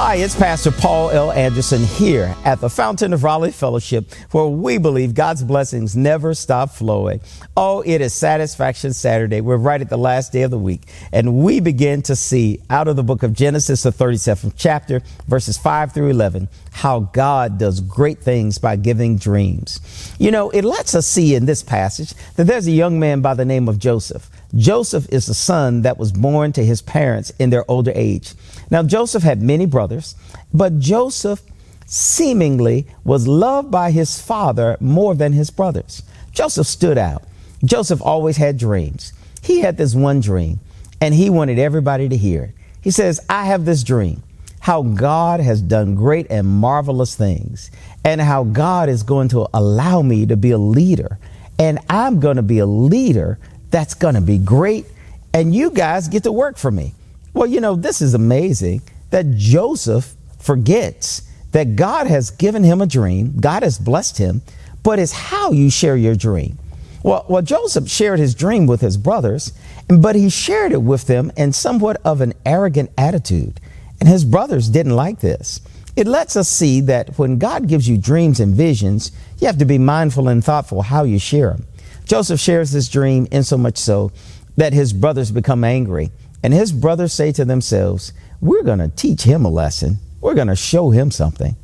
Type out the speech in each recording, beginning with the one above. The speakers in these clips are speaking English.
Hi, it's Pastor Paul L. Anderson here at the Fountain of Raleigh Fellowship, where we believe God's blessings never stop flowing. Oh, it is Satisfaction Saturday. We're right at the last day of the week, and we begin to see out of the book of Genesis, the 37th chapter, verses 5 through 11, how God does great things by giving dreams. You know, it lets us see in this passage that there's a young man by the name of Joseph. Joseph is the son that was born to his parents in their older age. Now, Joseph had many brothers, but Joseph seemingly was loved by his father more than his brothers. Joseph stood out. Joseph always had dreams. He had this one dream, and he wanted everybody to hear it. He says, I have this dream, how God has done great and marvelous things, and how God is going to allow me to be a leader. And I'm going to be a leader that's going to be great, and you guys get to work for me. Well, you know, this is amazing that Joseph forgets that God has given him a dream. God has blessed him, but it's how you share your dream. Well, Joseph shared his dream with his brothers, but he shared it with them in somewhat of an arrogant attitude. And his brothers didn't like this. It lets us see that when God gives you dreams and visions, you have to be mindful and thoughtful how you share them. Joseph shares this dream in so much so that his brothers become angry. And his brothers say to themselves, we're going to teach him a lesson. We're going to show him something.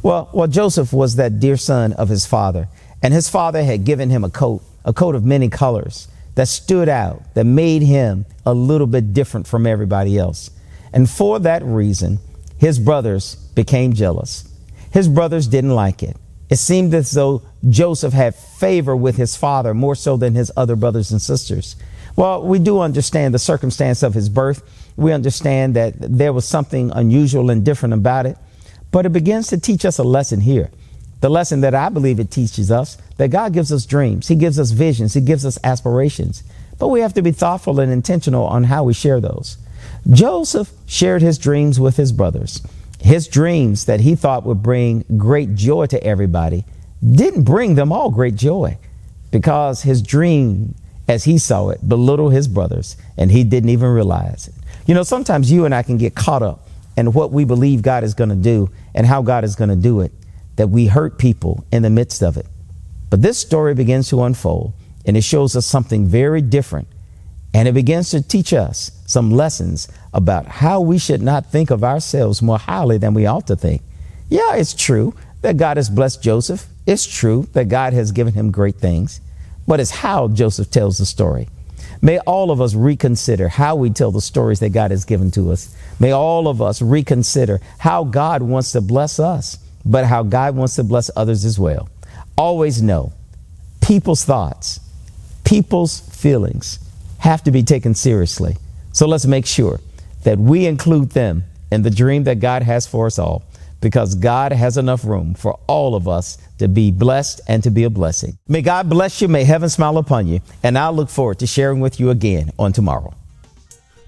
Well, Joseph was that dear son of his father, and his father had given him a coat of many colors that stood out, that made him a little bit different from everybody else. And for that reason, his brothers became jealous. His brothers didn't like it. It seemed as though Joseph had favor with his father more so than his other brothers and sisters. Well, we do understand the circumstance of his birth. We understand that there was something unusual and different about it. But it begins to teach us a lesson here. The lesson that I believe it teaches us, that God gives us dreams. He gives us visions. He gives us aspirations. But we have to be thoughtful and intentional on how we share those. Joseph shared his dreams with his brothers. His dreams that he thought would bring great joy to everybody didn't bring them all great joy, because his dream, as he saw it, belittled his brothers, and he didn't even realize it. You know, sometimes you and I can get caught up in what we believe God is going to do and how God is going to do it, that we hurt people in the midst of it. But this story begins to unfold, and it shows us something very different. And it begins to teach us some lessons about how we should not think of ourselves more highly than we ought to think. Yeah, it's true that God has blessed Joseph. It's true that God has given him great things, but it's how Joseph tells the story. May all of us reconsider how we tell the stories that God has given to us. May all of us reconsider how God wants to bless us, but how God wants to bless others as well. Always know people's thoughts, people's feelings have to be taken seriously. So let's make sure that we include them in the dream that God has for us all, because God has enough room for all of us to be blessed and to be a blessing. May God bless you. May heaven smile upon you. And I'll look forward to sharing with you again on tomorrow.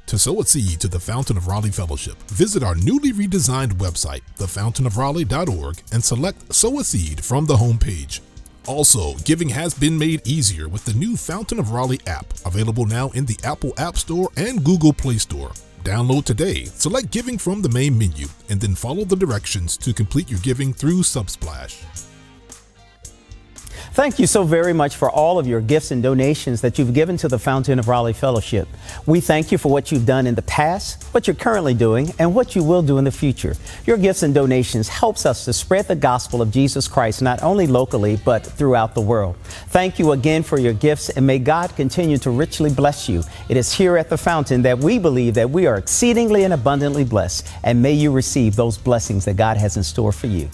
To sow a seed to the Fountain of Raleigh Fellowship, visit our newly redesigned website, thefountainofraleigh.org, and select Sow a Seed from the homepage. Also, giving has been made easier with the new Fountain of Raleigh app, available now in the Apple App Store and Google Play Store. Download today, select Giving from the main menu, and then follow the directions to complete your giving through Subsplash. Thank you so very much for all of your gifts and donations that you've given to the Fountain of Raleigh Fellowship. We thank you for what you've done in the past, what you're currently doing, and what you will do in the future. Your gifts and donations helps us to spread the gospel of Jesus Christ, not only locally, but throughout the world. Thank you again for your gifts, and may God continue to richly bless you. It is here at the Fountain that we believe that we are exceedingly and abundantly blessed, and may you receive those blessings that God has in store for you.